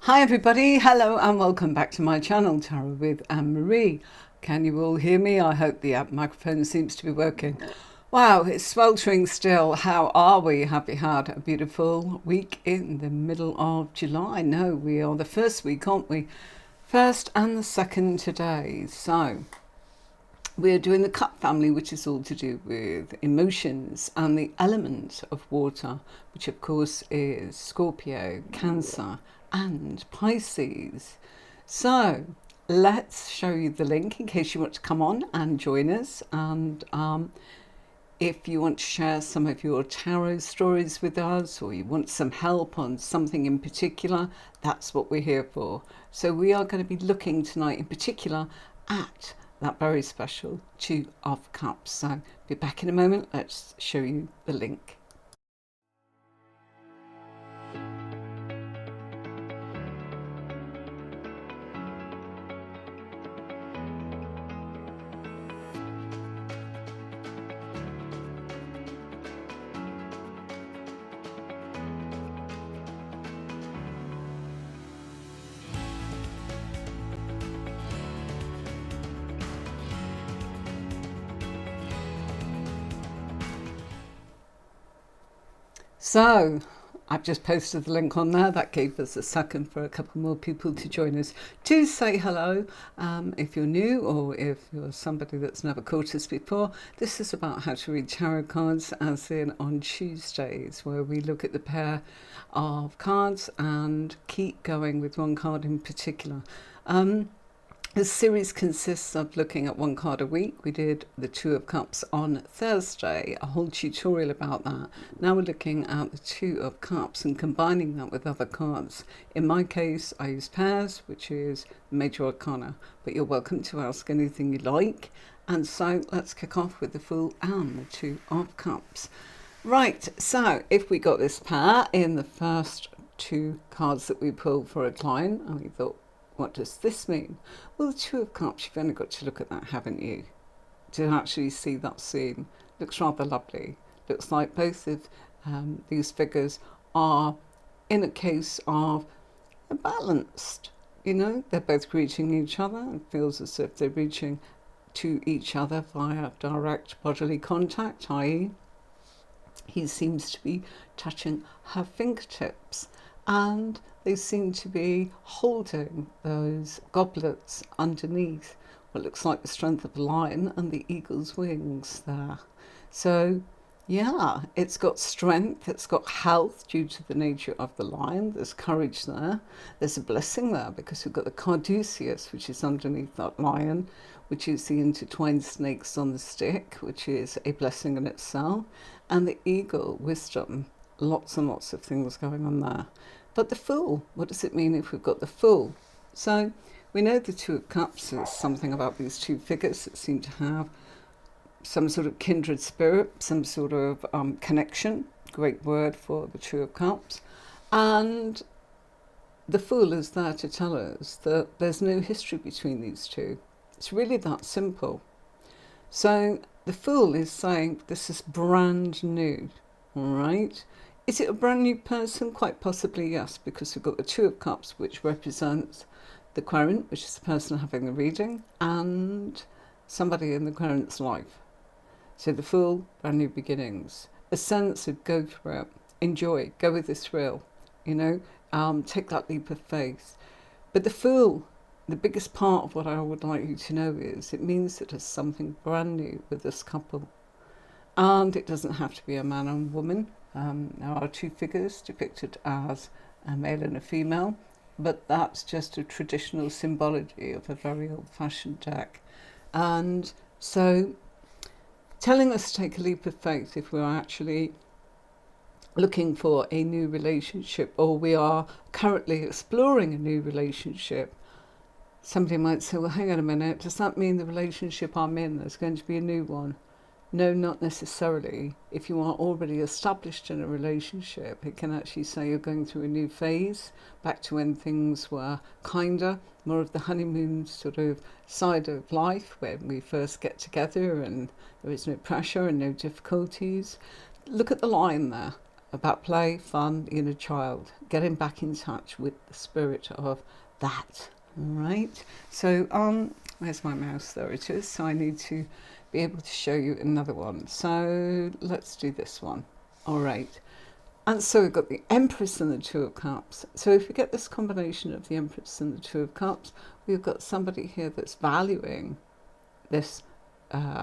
Hi everybody, hello and welcome back to my channel, Tarot with Anne-Marie. Can you all hear me? I hope the microphone seems to be working. Wow, it's sweltering still. How are we? Have you had a beautiful week in the middle of July? No, we are the first week, aren't we? First and the second today. So we're doing the cup family, which is all to do with emotions and the element of water, which of course is Scorpio, Cancer and Pisces. So let's show you the link in case you want to come on and join us. And if you want to share some of your tarot stories with us, or you want some help on something in particular, that's what we're here for. So we are going to be looking tonight in particular at that very special Two of Cups. So be back in a moment. Let's show you the link. So I've just posted the link on there. That gave us a second for a couple more people to join us. Do say hello if you're new, or if you're somebody that's never caught us before. This is about how to read tarot cards, as in on Tuesdays, where we look at the pair of cards and keep going with one card in particular. The series consists of looking at one card a week. We did the Two of Cups on Thursday, a whole tutorial about that. Now we're looking at the Two of Cups and combining that with other cards. In my case, I use pairs, which is Major Arcana, but you're welcome to ask anything you like. And so let's kick off with the Fool and the Two of Cups. Right, so if we got this pair in the first two cards that we pulled for a client, and we thought, what does this mean? Well, the Two of Cups, you've only got to look at that, haven't you, to actually see that scene. Looks rather lovely. Looks like both of these figures are in a case of balanced. You know, they're both greeting each other. It feels as if they're reaching to each other via direct bodily contact, i.e. he seems to be touching her fingertips, and they seem to be holding those goblets underneath what looks like the strength of a lion and the eagle's wings there. So yeah, it's got strength, it's got health due to the nature of the lion. There's courage there. There's a blessing there because we've got the Caduceus, which is underneath that lion, which is the intertwined snakes on the stick, which is a blessing in itself. And the eagle, wisdom, lots and lots of things going on there. But the Fool, what does it mean if we've got the Fool? So we know the Two of Cups is something about these two figures that seem to have some sort of kindred spirit, some sort of connection. Great word for the Two of Cups. And the Fool is there to tell us that there's no history between these two. It's really that simple. So the Fool is saying this is brand new, all right? Is it a brand new person? Quite possibly, yes, because we've got the Two of Cups, which represents the querent, which is the person having the reading, and somebody in the querent's life. So the Fool, brand new beginnings. A sense of go for it, enjoy, go with the thrill, you know, take that leap of faith. But the Fool, the biggest part of what I would like you to know is it means that there's something brand new with this couple. And it doesn't have to be a man and woman. There are two figures depicted as a male and a female, but that's just a traditional symbology of a very old-fashioned deck. And so telling us to take a leap of faith if we're actually looking for a new relationship, or we are currently exploring a new relationship. Somebody might say, well, hang on a minute, does that mean the relationship I'm in, there's going to be a new one? No, not necessarily. If you are already established in a relationship, it can actually say you're going through a new phase, back to when things were kinder, more of the honeymoon sort of side of life, when we first get together and there is no pressure and no difficulties. Look at the line there. about play, fun, inner child, getting back in touch with the spirit of that. All right. So where's my mouse? There it is. So I need to be able to show you another one. So let's do this one. All right. And so we've got the Empress and the Two of Cups. So if we get this combination of the Empress and the Two of Cups, we've got somebody here that's valuing this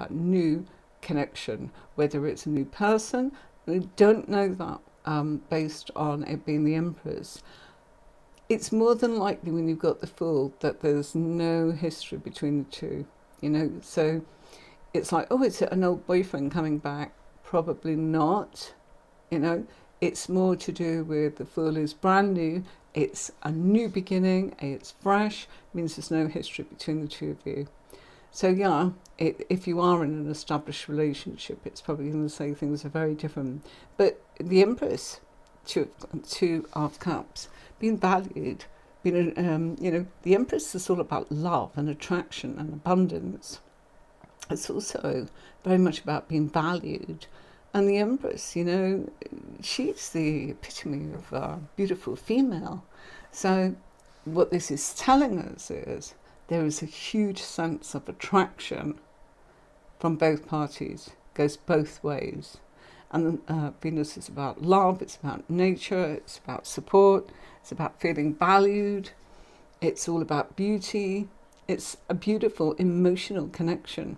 new connection, whether it's a new person. We don't know that based on it being the Empress. It's more than likely when you've got the Fool that there's no history between the two, you know. So it's like, oh, it's an old boyfriend coming back. Probably not, you know. It's more to do with the Fool is brand new. It's a new beginning. It's fresh. Means there's no history between the two of you. So yeah, if you are in an established relationship, it's probably going to say things are very different. But the Empress, two of Cups, being valued, being you know, the Empress is all about love and attraction and abundance. It's also very much about being valued. And the Empress, you know, she's the epitome of a beautiful female. So what this is telling us is there is a huge sense of attraction from both parties, goes both ways. And Venus is about love, it's about nature, it's about support, it's about feeling valued, it's all about beauty. It's a beautiful emotional connection.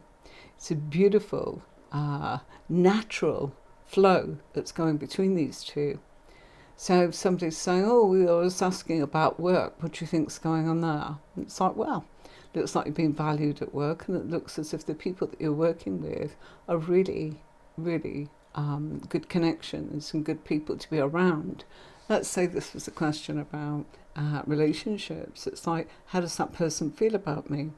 It's a beautiful natural flow that's going between these two. So if somebody's saying, oh, we were just asking about work, what do you think's going on there? And it's like, well, looks like you're being valued at work, and it looks as if the people that you're working with are really, really good connections and good people to be around. Let's say this was a question about relationships. It's like, how does that person feel about me?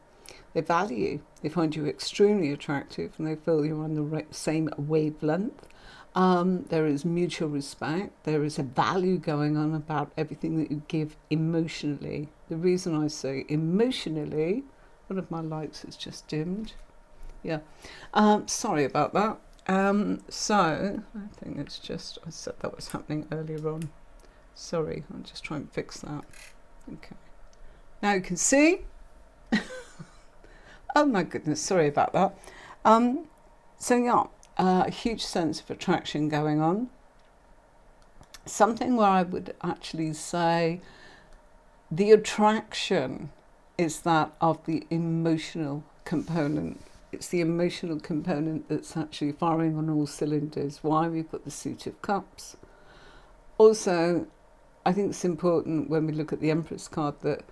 They value you, they find you extremely attractive, and they feel you're on the same wavelength. There is mutual respect. There is a value going on about everything that you give emotionally. The reason I say emotionally, one of my lights has just dimmed. Yeah, sorry about that. So I think it's just, I said that was happening earlier on. Sorry, I'll just try and fix that. Okay. Now you can see. Oh my goodness, sorry about that. So yeah, a huge sense of attraction going on. Something where I would actually say the attraction is that of the emotional component. It's the emotional component that's actually firing on all cylinders. Why? We've got the Suit of Cups. Also, I think it's important when we look at the Empress card that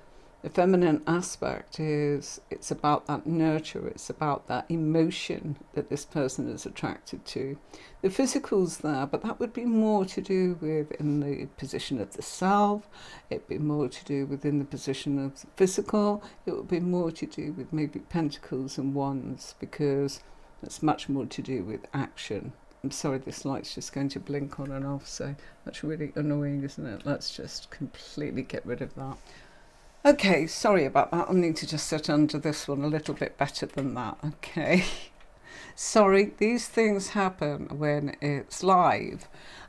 the feminine aspect is, it's about that nurture, it's about that emotion that this person is attracted to. The physical's there, but that would be more to do with in the position of the self, it'd be more to do within the position of the physical, it would be more to do with maybe pentacles and wands, because that's much more to do with action. I'm sorry, this light's just going to blink on and off, so that's really annoying, isn't it? Let's just completely get rid of that. Okay, sorry about that. I'll need to just sit under this one a little bit better than that. Okay. Sorry, these things happen when it's live.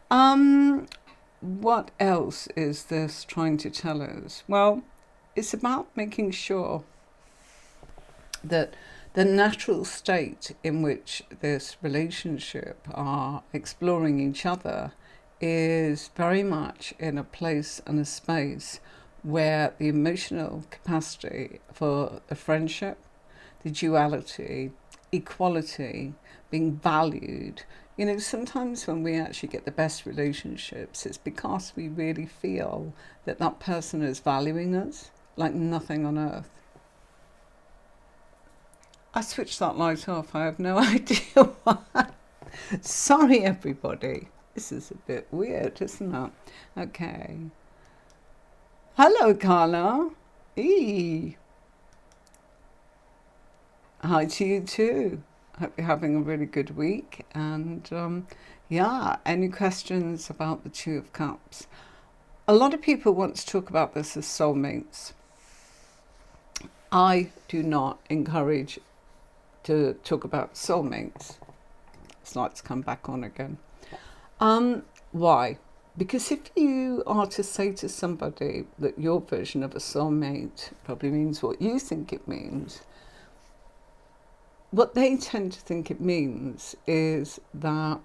What else is this trying to tell us? Well, it's about making sure that the natural state in which this relationship are exploring each other is very much in a place and a space where the emotional capacity for a friendship, the duality, equality, being valued. You know, sometimes when we actually get the best relationships, it's because we really feel that that person is valuing us like nothing on earth. I switched that light off. I have no idea why. Sorry, everybody. This is a bit weird, isn't it? Okay. Hello, Carla. Eee. Hi to you too. Hope you're having a really good week. And yeah, any questions about the Two of Cups? A lot of people want to talk about this as soulmates. I do not encourage to talk about soulmates. This light's come back on again. Why? Because if you are to say to somebody that your version of a soulmate probably means what you think it means, what they tend to think it means is that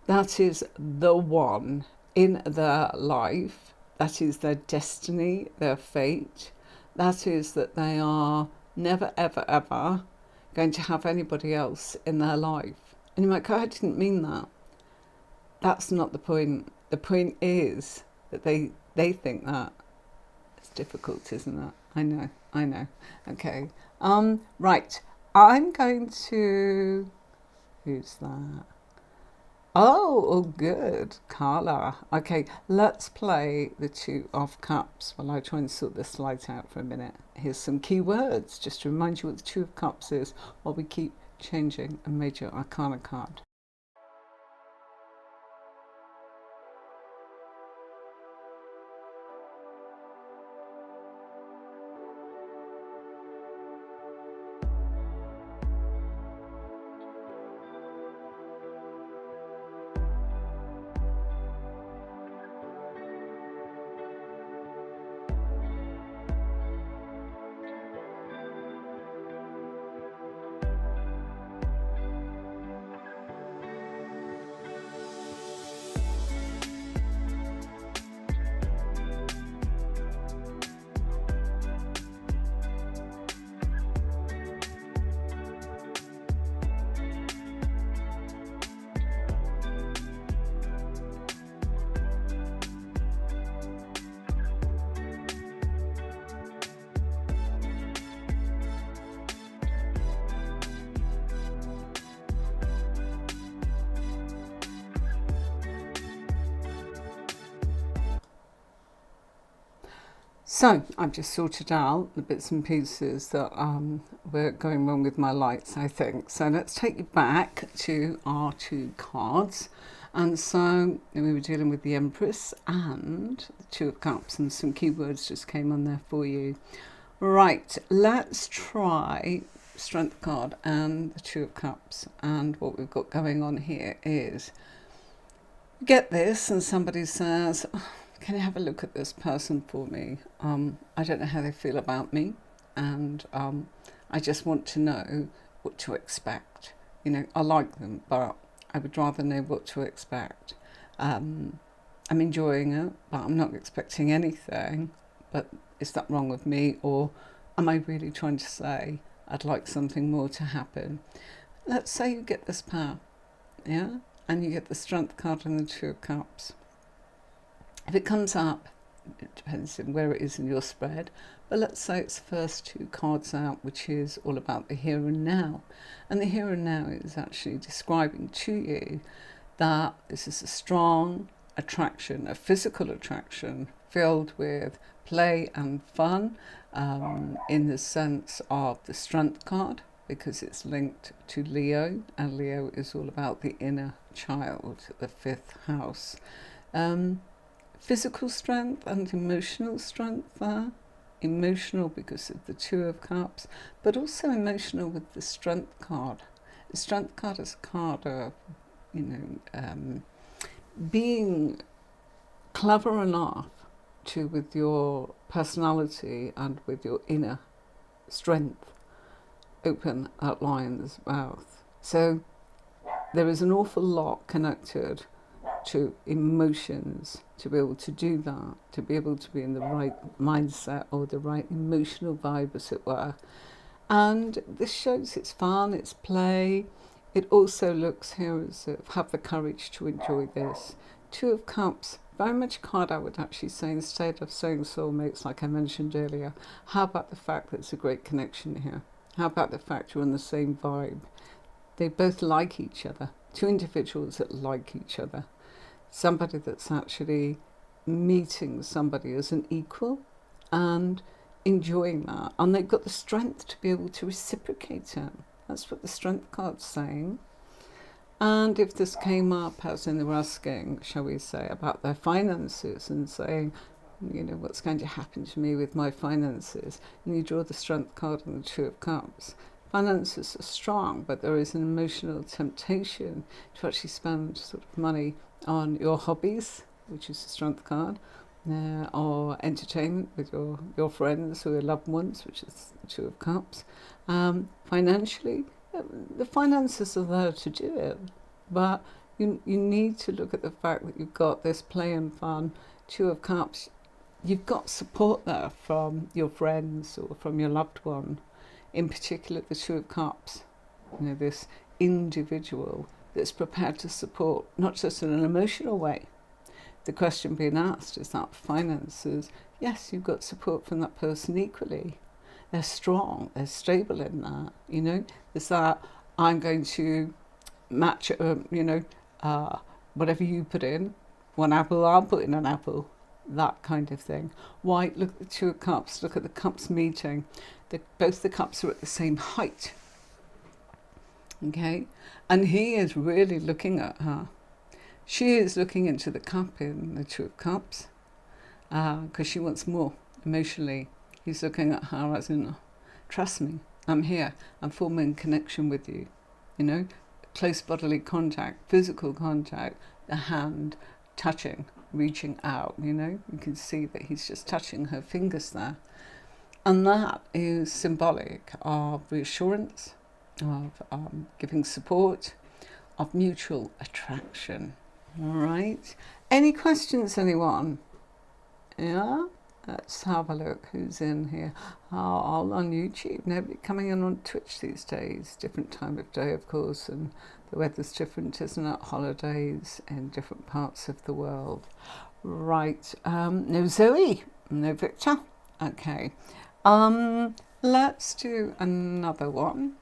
that is the one in their life, that is their destiny, their fate, that is that they are never, ever, ever going to have anybody else in their life. And you might go, I didn't mean that. That's not the point. The point is that they think that. It's difficult, isn't it? I know. Okay. Right. I'm going to... Who's that? Oh, good. Carla. Okay, let's play the Two of Cups while I try and sort this light out for a minute. Here's some key words just to remind you what the Two of Cups is while we keep changing a major arcana card. So I've just sorted out the bits and pieces that were going wrong with my lights, I think. So let's take you back to our two cards. And so we were dealing with the Empress and the Two of Cups, and some keywords just came on there for you. Right, let's try Strength card and the Two of Cups. And what we've got going on here is, get this, and somebody says, can you have a look at this person for me? I don't know how they feel about me, and I just want to know what to expect. You know, I like them, but I would rather know what to expect. I'm enjoying it, but I'm not expecting anything. But is that wrong with me, or am I really trying to say I'd like something more to happen? Let's say you get this pair, yeah, and you get the Strength card and the Two of Cups. If it comes up, it depends on where it is in your spread, but let's say it's the first two cards out, which is all about the here and now. And the here and now is actually describing to you that this is a strong attraction, a physical attraction filled with play and fun, in the sense of the Strength card, because it's linked to Leo, and Leo is all about the inner child, the fifth house. Physical strength and emotional strength there. Emotional because of the Two of Cups, but also emotional with the Strength card. The Strength card is a card of, being clever enough to, with your personality and with your inner strength, open that lion's mouth. So there is an awful lot connected to emotions to be able to do that, to be able to be in the right mindset or the right emotional vibe, as it were. And this shows it's fun, it's play. It also looks here as if have the courage to enjoy this. Two of Cups, very much a card I would actually say, instead of saying soulmates like I mentioned earlier, how about the fact that it's a great connection here? How about the fact you're on the same vibe? They both like each other. Two individuals that like each other. Somebody that's actually meeting somebody as an equal and enjoying that. And they've got the strength to be able to reciprocate it. That's what the Strength card's saying. And if this came up as in they were asking, shall we say, about their finances and saying, what's going to happen to me with my finances? And you draw the Strength card and the Two of Cups. Finances are strong, but there is an emotional temptation to actually spend sort of money on your hobbies, which is the Strength card, or entertainment with your friends or your loved ones, which is the Two of Cups. Financially, the finances are there to do it, but you need to look at the fact that you've got this play and fun, Two of Cups. You've got support there from your friends or from your loved one, in particular the Two of Cups. This individual that's prepared to support, not just in an emotional way. The question being asked is that finances. Yes, you've got support from that person equally. They're strong, they're stable in that. There's that I'm going to match, whatever you put in, one apple, I'll put in an apple. That kind of thing. Why? Look at the Two of Cups, look at the cups meeting. Both the cups are at the same height. Okay? And he is really looking at her. She is looking into the cup in the Two of Cups because she wants more emotionally. He's looking at her as in, trust me, I'm here. I'm forming connection with you. Close bodily contact, physical contact, the hand touching, reaching out. You can see that he's just touching her fingers there. And that is symbolic of reassurance, of giving support, of mutual attraction. All right. Any questions, anyone? Yeah? Let's have a look. Who's in here? All on YouTube. Nobody coming in on Twitch these days. Different time of day, of course, and the weather's different, isn't it? Holidays in different parts of the world. Right. No Zoe. No Victor. Okay. Let's do another one.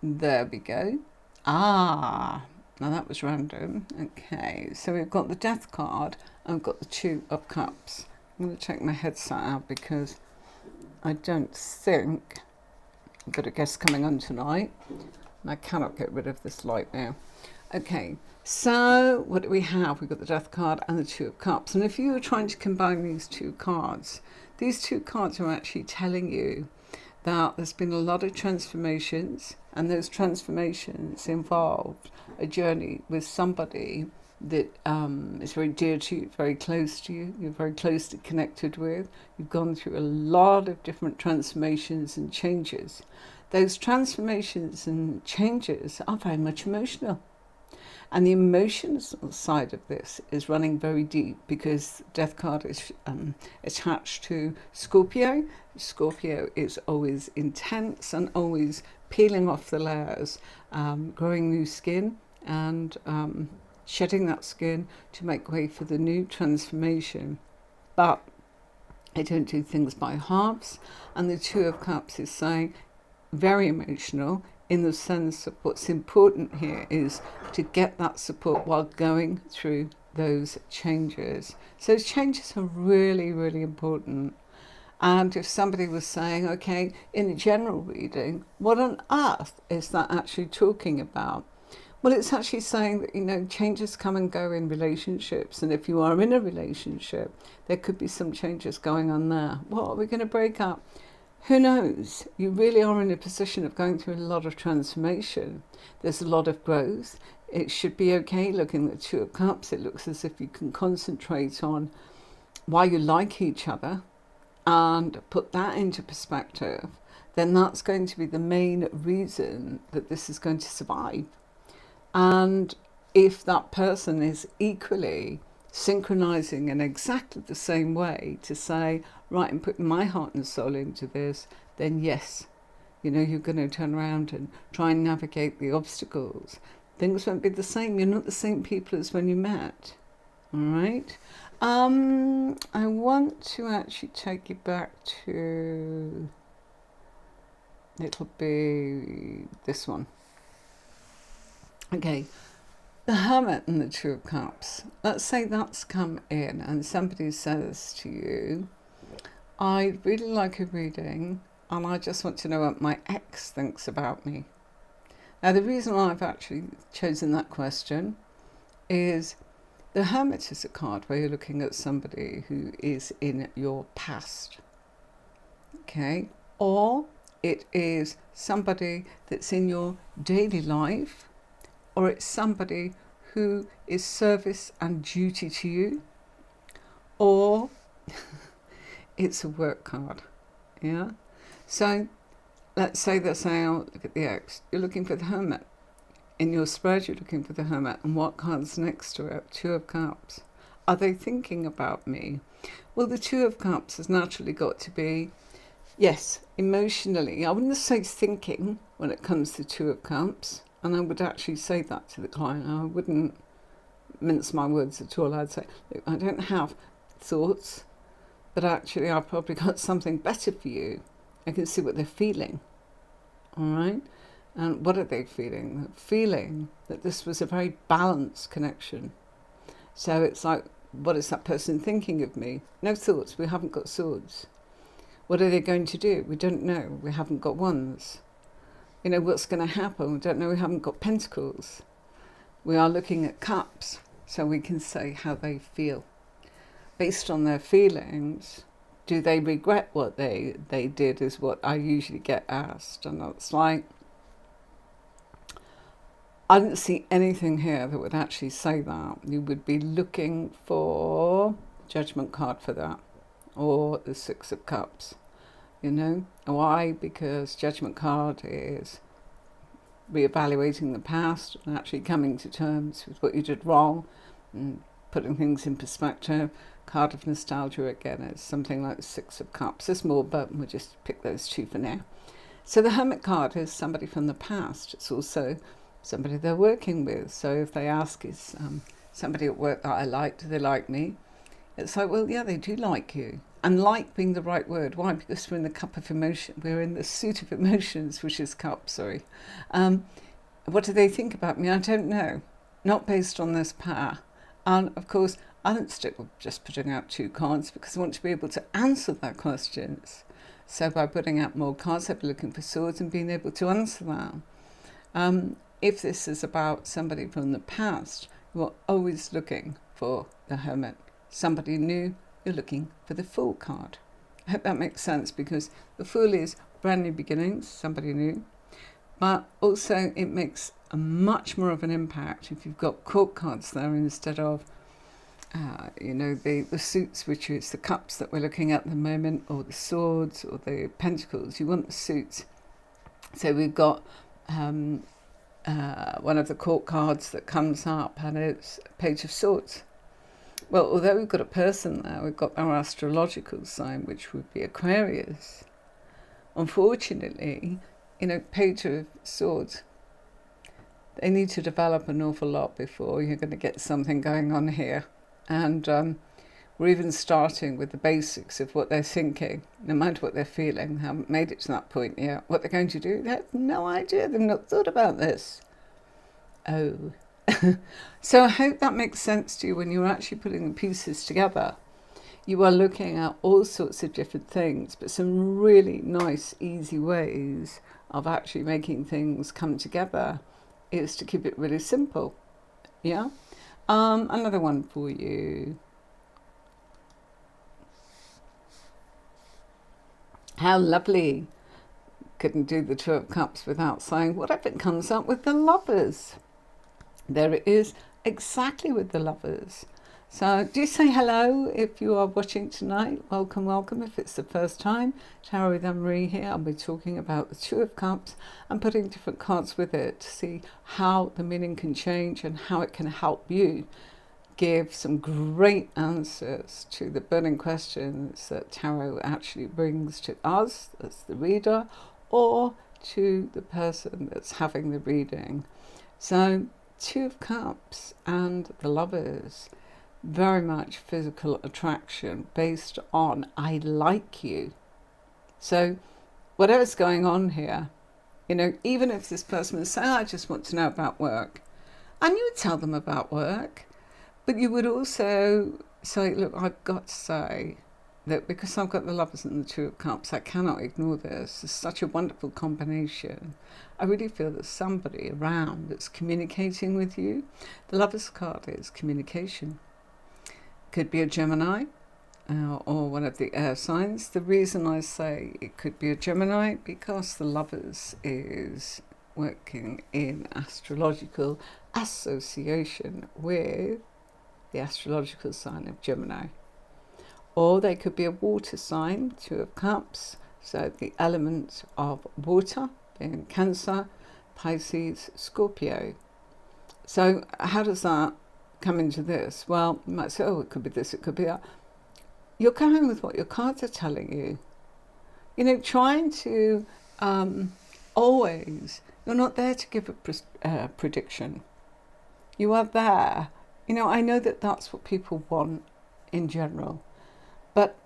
There we go. Now that was random. Okay, so we've got the Death card and we've got the Two of Cups. I'm going to take my headset out because I don't think I've got a guest coming on tonight. And I cannot get rid of this light now. Okay, so what do we have? We've got the Death card and the Two of Cups. And if you were trying to combine these two cards are actually telling you that there's been a lot of transformations, and those transformations involved a journey with somebody that is very dear to you, very close to you, you're very closely connected with. You've gone through a lot of different transformations and changes. Those transformations and changes are very much emotional. And the emotional side of this is running very deep because Death card is attached to Scorpio. Scorpio is always intense and always peeling off the layers, growing new skin and shedding that skin to make way for the new transformation. But I don't do things by halves. And the Two of Cups is saying very emotional, in the sense of what's important here is to get that support while going through those changes. So those changes are really, really important. And if somebody was saying, okay, in a general reading, what on earth is that actually talking about? Well, it's actually saying that, changes come and go in relationships. And if you are in a relationship, there could be some changes going on there. What, are we going to break up? Who knows? You really are in a position of going through a lot of transformation. There's a lot of growth. It should be okay. Looking at the Two of Cups, it looks as if you can concentrate on why you like each other and put that into perspective. Then that's going to be the main reason that this is going to survive. And if that person is equally synchronizing in exactly the same way to say, right, I'm putting my heart and soul into this, then yes, you're going to turn around and try and navigate the obstacles. Things won't be the same. You're not the same people as when you met. All right. I want to actually take you back to, it'll be this one. Okay. The Hermit and the Two of Cups. Let's say that's come in and somebody says to you, I really like a reading and I just want to know what my ex thinks about me. Now, the reason why I've actually chosen that question is the Hermit is a card where you're looking at somebody who is in your past. Okay? Or it is somebody that's in your daily life, or it's somebody who is service and duty to you, or it's a work card. Yeah. So let's say they're saying, oh, look at the X. You're looking for the Hermit. In your spread, you're looking for the Hermit. And what card's next to it? Two of Cups. Are they thinking about me? Well, the Two of Cups has naturally got to be, yes, emotionally. I wouldn't say thinking when it comes to Two of Cups. And I would actually say that to the client. I wouldn't mince my words at all. I'd say, look, I don't have thoughts, but actually I've probably got something better for you. I can see what they're feeling. All right? And what are they feeling? They're feeling that this was a very balanced connection. So it's like, what is that person thinking of me? No thoughts. We haven't got swords. What are they going to do? We don't know. We haven't got wands. You know, what's going to happen? We don't know. We haven't got pentacles. We are looking at cups, so we can say how they feel. Based on their feelings, do they regret what they did, is what I usually get asked. And it's like, I didn't see anything here that would actually say that. You would be looking for Judgment card for that, or the Six of Cups. You know, why? Because Judgment card is reevaluating the past and actually coming to terms with what you did wrong and putting things in perspective. Card of Nostalgia, again, is something like the Six of Cups. There's more, but we'll just pick those two for now. So the Hermit card is somebody from the past. It's also somebody they're working with. So if they ask, is somebody at work that I like, do they like me? It's like, well, yeah, they do like you. And like being the right word. Why? Because we're in the cup of emotion. We're in the suit of emotions, which is cup, sorry. What do they think about me? I don't know. Not based on this power. And of course, I don't stick with just putting out two cards because I want to be able to answer their questions. So by putting out more cards, I'll be looking for swords and being able to answer that. If this is about somebody from the past, you're always looking for the Hermit. Somebody new, you're looking for the Fool card. I hope that makes sense, because the Fool is brand new beginnings, somebody new. But also it makes a much more of an impact if you've got court cards there instead of, the suits, which is the cups that we're looking at the moment, or the swords, or the pentacles. You want the suits. So we've got one of the court cards that comes up, and it's a Page of Swords. Well, although we've got a person there, we've got our astrological sign, which would be Aquarius. Unfortunately, Page of Swords, they need to develop an awful lot before you're going to get something going on here. And we're even starting with the basics of what they're thinking, no matter what they're feeling. They haven't made it to that point yet. What they're going to do, they have no idea. They've not thought about this. Oh. So I hope that makes sense to you when you're actually putting the pieces together. You are looking at all sorts of different things, but some really nice, easy ways of actually making things come together is to keep it really simple. Yeah? Another one for you. How lovely. Couldn't do the Two of Cups without saying, what if it comes up with the Lovers? There it is, exactly with the Lovers. So do say hello if you are watching tonight. Welcome, welcome. If it's the first time, Tarot with Anne-Marie here. I'll be talking about the Two of Cups and putting different cards with it to see how the meaning can change and how it can help you give some great answers to the burning questions that Tarot actually brings to us as the reader, or to the person that's having the reading. So Two of Cups and the Lovers, very much physical attraction based on I like you. So whatever's going on here, even if this person is saying, I just want to know about work, and you would tell them about work, but you would also say, look, I've got to say that because I've got the Lovers and the Two of Cups, I cannot ignore this. It's such a wonderful combination. I really feel there's somebody around that's communicating with you. The Lovers card is communication. Could be a Gemini or one of the air signs. The reason I say it could be a Gemini, because the Lovers is working in astrological association with the astrological sign of Gemini. Or they could be a water sign, Two of Cups, so the element of water being Cancer, Pisces, Scorpio. So how does that come into this? Well, you might say, oh, it could be this, it could be that. You're going with what your cards are telling you. You know, trying to always, you're not there to give a prediction. You are there. You know, I know that that's what people want in general, but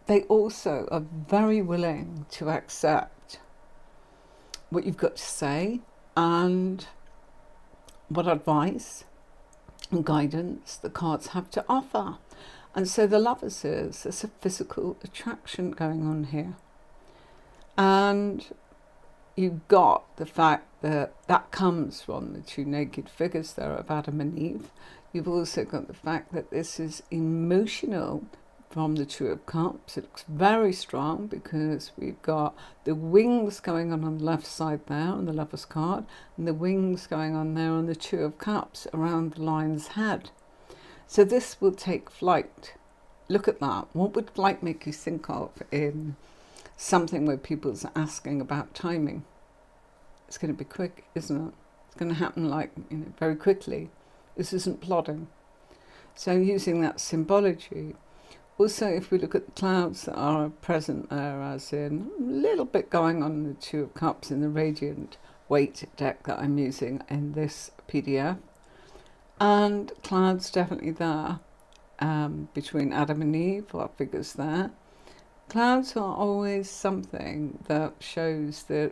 they also are very willing to accept what you've got to say and what advice and guidance the cards have to offer. And so the Lovers is, there's a physical attraction going on here. And you've got the fact that that comes from the two naked figures there of Adam and Eve. You've also got the fact that this is emotional from the Two of Cups. It looks very strong because we've got the wings going on the left side there on the Lover's card, and the wings going on there on the Two of Cups around the lion's head. So this will take flight. Look at that. What would flight make you think of in something where people's asking about timing? It's going to be quick, isn't it? It's going to happen very quickly. This isn't plodding. So using that symbology. Also, if we look at the clouds that are present there, as in a little bit going on in the Two of Cups in the Radiant Weight deck that I'm using in this PDF. And clouds definitely there between Adam and Eve, our figures there. Clouds are always something that shows that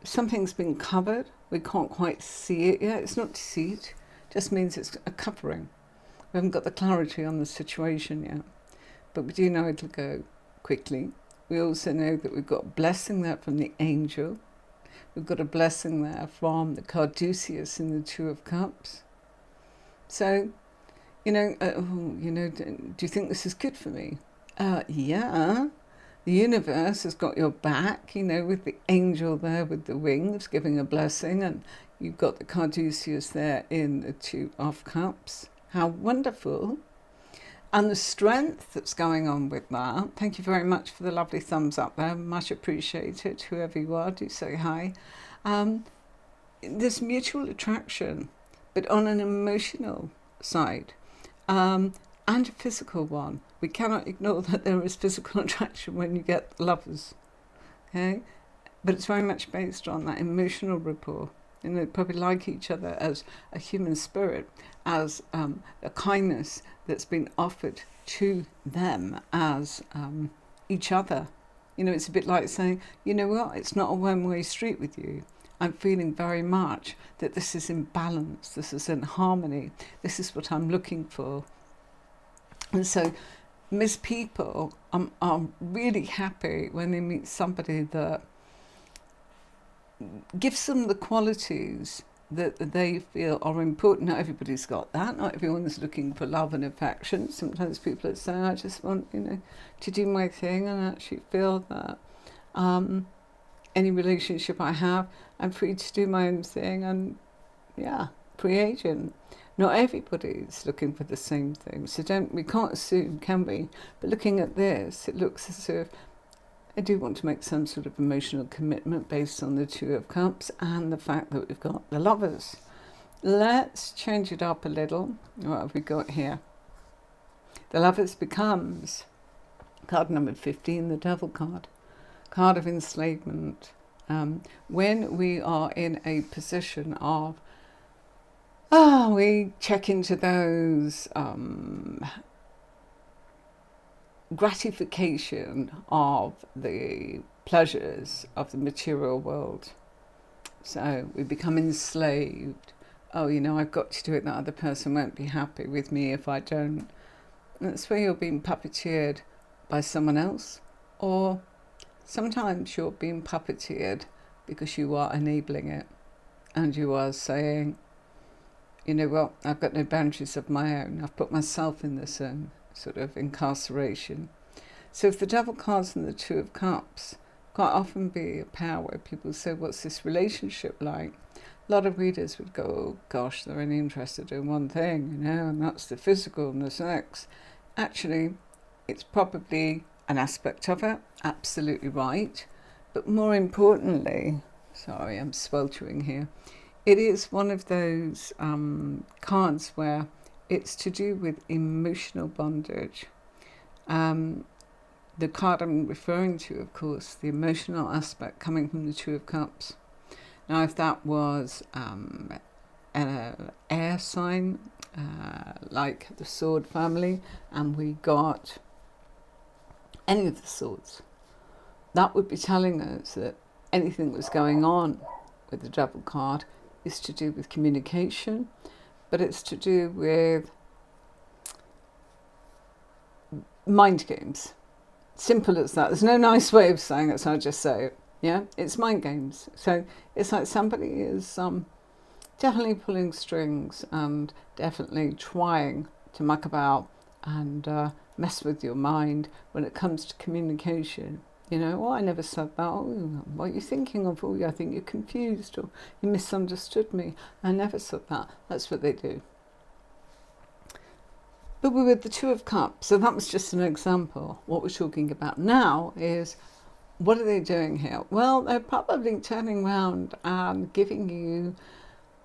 something's been covered. We can't quite see it yet. It's not deceit, it just means it's a covering. We haven't got the clarity on the situation yet, but we do know it'll go quickly. We also know that we've got a blessing there from the angel. We've got a blessing there from the Caduceus in the Two of Cups. So, do you think this is good for me? Yeah. The universe has got your back, with the angel there with the wings giving a blessing, and you've got the Caduceus there in the Two of Cups. How wonderful. And the strength that's going on with that. Thank you very much for the lovely thumbs up there. Much appreciated. Whoever you are, do say hi. There's mutual attraction, but on an emotional side and a physical one. We cannot ignore that there is physical attraction when you get lovers. Okay? But it's very much based on that emotional rapport. They probably like each other as a human spirit, as a kindness that's been offered to them as each other. It's a bit like saying, you know what, it's not a one-way street with you. I'm feeling very much that this is in balance, this is in harmony, this is what I'm looking for. And so most people are really happy when they meet somebody that gives them the qualities that they feel are important. Not everybody's got that. Not everyone's looking for love and affection. Sometimes people are saying, I just want, to do my thing and actually feel that any relationship I have, I'm free to do my own thing and, free agent. Not everybody's looking for the same thing. So we can't assume, can we? But looking at this, it looks as if I do want to make some sort of emotional commitment based on the Two of Cups and the fact that we've got the Lovers. Let's change it up a little. What have we got here? The Lovers becomes card number 15, the Devil card. Card of enslavement. When we are in a position of, we check into those gratification of the pleasures of the material world. So we become enslaved. I've got to do it, that other person won't be happy with me if I don't. And that's where you're being puppeteered by someone else, or sometimes you're being puppeteered because you are enabling it and you are saying, I've got no boundaries of my own. I've put myself in this sort of incarceration. So if the Devil card's in the Two of Cups, quite often be a pair where people say, what's this relationship like? a lot of readers would go, oh gosh, they're only interested in one thing, and that's the physical and the sex. Actually, it's probably an aspect of it, absolutely right. But more importantly, sorry, I'm sweltering here, it is one of those cards where it's to do with emotional bondage. The card I'm referring to, of course, the emotional aspect coming from the Two of Cups. Now, if that was an air sign, like the sword family, and we got any of the swords, that would be telling us that anything that's going on with the Devil card is to do with communication, but it's to do with mind games. Simple as that. There's no nice way of saying it, so I'll just say it. Yeah, it's mind games. So it's like somebody is definitely pulling strings and definitely trying to muck about and mess with your mind when it comes to communication. Oh, I never said that. Oh, what are you thinking of? Oh, I think you're confused, or you misunderstood me. I never said that. That's what they do. But we're with the Two of Cups, so that was just an example. What we're talking about now is, what are they doing here? Well, they're probably turning around and giving you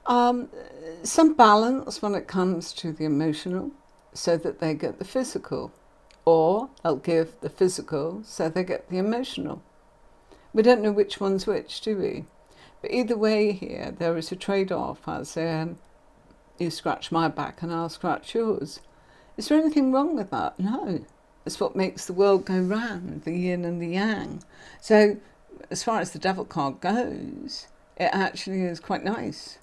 some balance when it comes to the emotional, so that they get the physical. Or they'll give the physical so they get the emotional. We don't know which one's which, do we? But either way here, there is a trade-off, as in, you scratch my back and I'll scratch yours. Is there anything wrong with that? No. It's what makes the world go round, the yin and the yang. So as far as the Devil card goes, it actually is quite nice.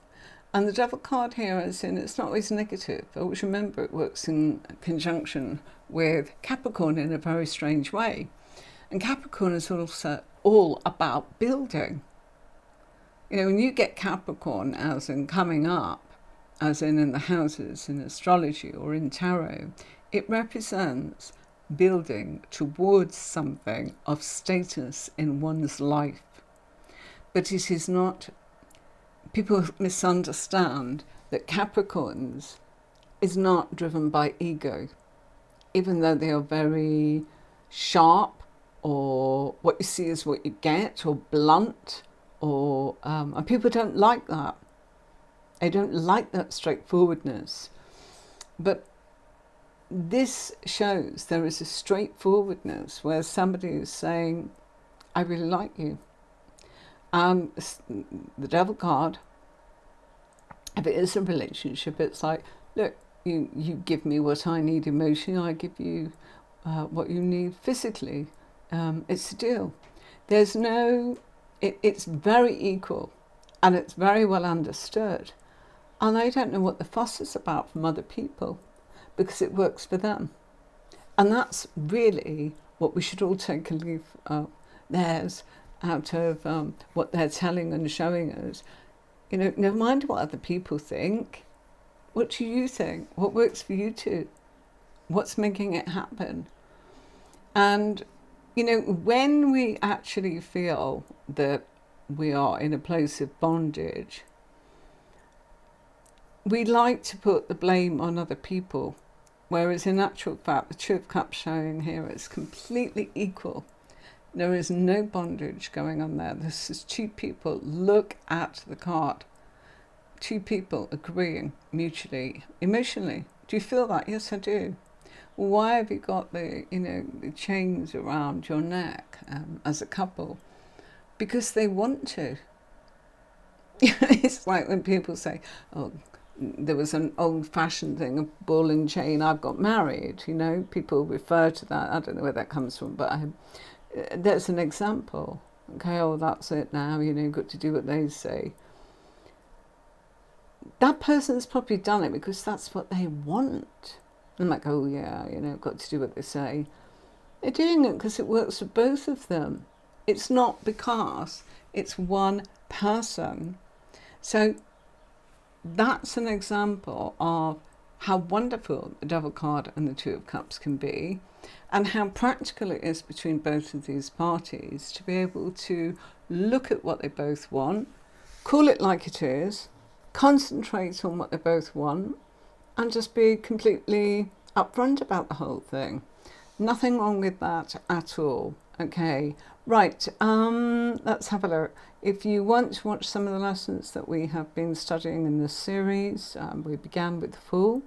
And the Devil card here is in, it's not always negative. Always remember it works in conjunction with Capricorn in a very strange way. And Capricorn is also all about building. When you get Capricorn as in coming up, as in the houses in astrology or in tarot, it represents building towards something of status in one's life. But it is not, people misunderstand that Capricorns is not driven by ego, even though they are very sharp, or what you see is what you get, or blunt, or and people don't like that. They don't like that straightforwardness. But this shows there is a straightforwardness where somebody is saying, I really like you. And the Devil card, if it is a relationship, it's like, look, you give me what I need emotionally, I give you what you need physically. It's a deal. There's no, it's very equal, and it's very well understood. And I don't know what the fuss is about from other people, because it works for them. And that's really what we should all take a leaf theirs out of what they're telling and showing us. Never mind what other people think. What do you think? What works for you two? What's making it happen? And, when we actually feel that we are in a place of bondage, we like to put the blame on other people, whereas in actual fact, the Two of Cups showing here is completely equal. There is no bondage going on there. This is two people. Look at the card. Two people agreeing mutually, emotionally. Do you feel that? Yes, I do. Well, why have you got the chains around your neck as a couple? Because they want to. It's like when people say, oh, there was an old-fashioned thing, a ball and chain, I've got married. People refer to that. I don't know where that comes from, but there's an example. Okay, oh, that's it now, you've got to do what they say. That person's probably done it because that's what they want. I'm like, oh yeah, got to do what they say. They're doing it because it works for both of them. It's not because it's one person. So that's an example of how wonderful the Devil card and the Two of Cups can be, and how practical it is between both of these parties to be able to look at what they both want, call it like it is, concentrate on what they both want, and just be completely upfront about the whole thing. Nothing wrong with that at all. Okay, right, let's have a look. If you want to watch some of the lessons that we have been studying in this series, we began with the Fool,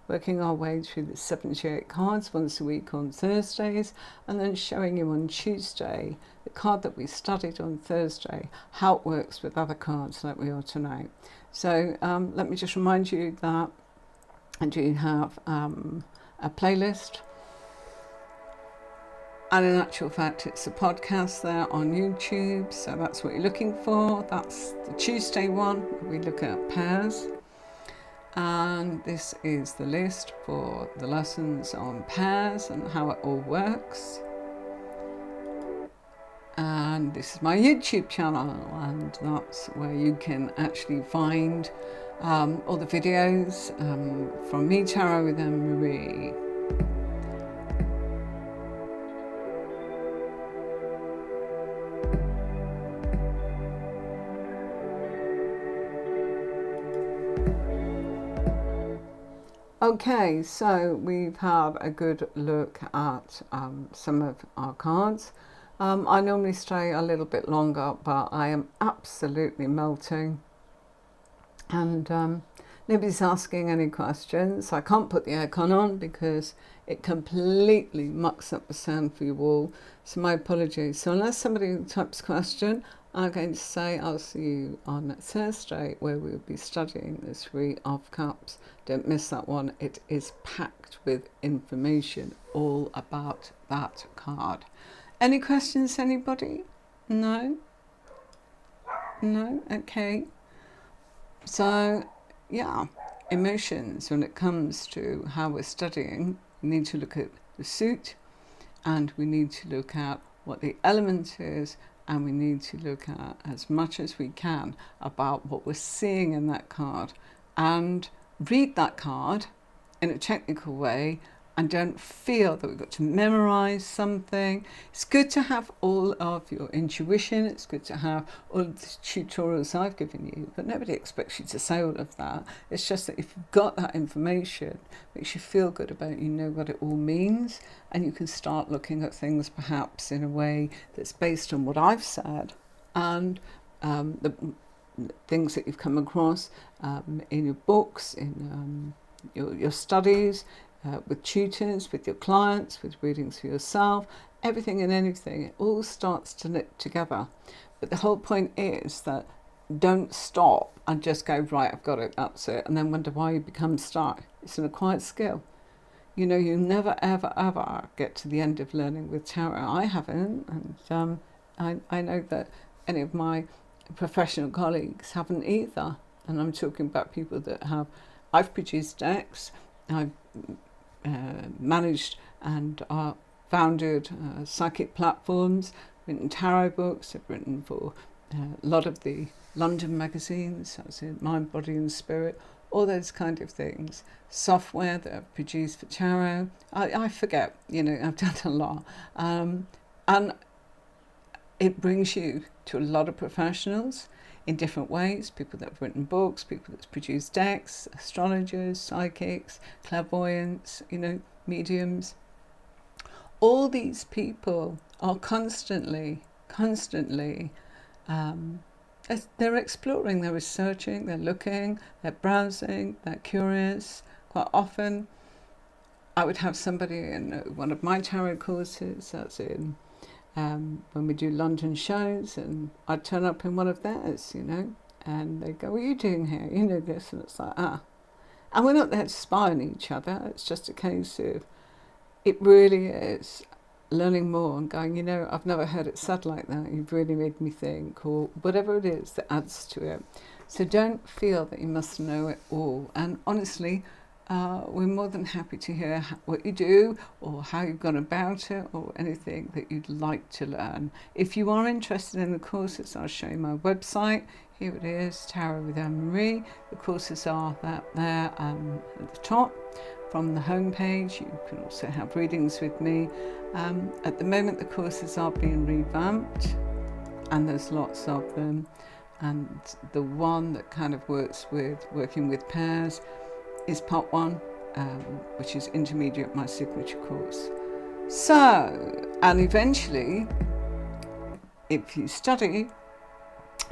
working our way through the 78 cards once a week on Thursdays, and then showing you on Tuesday the card that we studied on Thursday, how it works with other cards like we are tonight. So let me just remind you that I do have a playlist, and in actual fact it's a podcast there on YouTube, so that's what you're looking for. That's the Tuesday one where we look at pairs, and this is the list for the lessons on pairs and how it all works. And this is my YouTube channel, and that's where you can actually find all the videos from me, Tarot with Anne-Marie. Okay, so we've had a good look at some of our cards. I normally stay a little bit longer, but I am absolutely melting, and nobody's asking any questions. I can't put the aircon on because it completely mucks up the sound for you all, so my apologies. So unless somebody types a question, I'm going to say I'll see you on Thursday, where we'll be studying the Three of Cups. Don't miss that one. It is packed with information all about that card. Any questions, anybody? No? No? Okay. So, yeah, emotions, when it comes to how we're studying, we need to look at the suit, and we need to look at what the element is, and we need to look at as much as we can about what we're seeing in that card, and read that card in a technical way, and don't feel that we've got to memorize something. It's good to have all of your intuition. It's good to have all of the tutorials I've given you, but nobody expects you to say all of that. It's just that if you've got that information, it makes you feel good about it, you know what it all means, and you can start looking at things perhaps in a way that's based on what I've said, and the things that you've come across in your books, in your studies, with tutors, with your clients, with readings for yourself, everything and anything. It all starts to knit together. But the whole point is that don't stop and just go, right, I've got it, that's it, and then wonder why you become stuck. It's an acquired skill. You know, you never, ever, ever get to the end of learning with tarot. I haven't, and I know that any of my professional colleagues haven't either. And I'm talking about people that have, I've produced decks, I've managed and founded psychic platforms, written tarot books, I've written for a lot of the London magazines, as in Mind, Body and Spirit, all those kind of things. Software that I've produced for tarot, I forget, you know, I've done a lot. And it brings you to a lot of professionals in different ways, people that have written books, people that's produced decks, astrologers, psychics, clairvoyants, you know, mediums. All these people are constantly, they're exploring, they're researching, they're looking, they're browsing, they're curious. Quite often, I would have somebody in one of my tarot courses, that's in when we do London shows, and I'd turn up in one of theirs, you know, and they go, what are you doing here? You know this, and it's like, And we're not there to spy on each other. It's just a case of, it really is learning more and going, you know, I've never heard it said like that. You've really made me think, or whatever it is that adds to it. So don't feel that you must know it all. And honestly, we're more than happy to hear what you do or how you've gone about it or anything that you'd like to learn. If you are interested in the courses, I'll show you my website. Here it is, Tarot with Anne-Marie. The courses are there at the top. From the homepage, you can also have readings with me. At the moment, the courses are being revamped, and there's lots of them. and the one that kind of works with working with pairs is part 1, which is intermediate, my signature course. So, and eventually, if you study,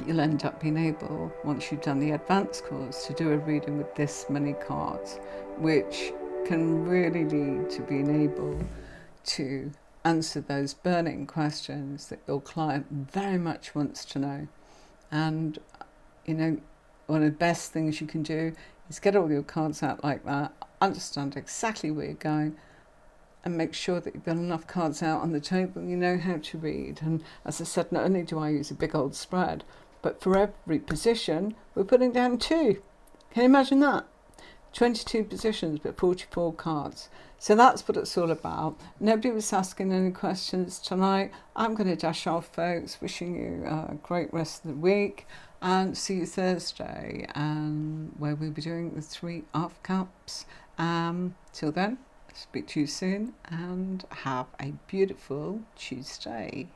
you'll end up being able, once you've done the advanced course, to do a reading with this many cards, which can really lead to being able to answer those burning questions that your client very much wants to know. And, you know, one of the best things you can do is get all your cards out like that, understand exactly where you're going, and make sure that you've got enough cards out on the table you know how to read. And as I said, not only do I use a big old spread, but for every position we're putting down 2. Can you imagine that? 22 positions but 44 cards. So that's what it's all about. Nobody was asking any questions tonight. I'm going to dash off, folks. Wishing you a great rest of the week, and see you Thursday, where we'll be doing the 3 half cups. Till then, speak to you soon, and have a beautiful Tuesday.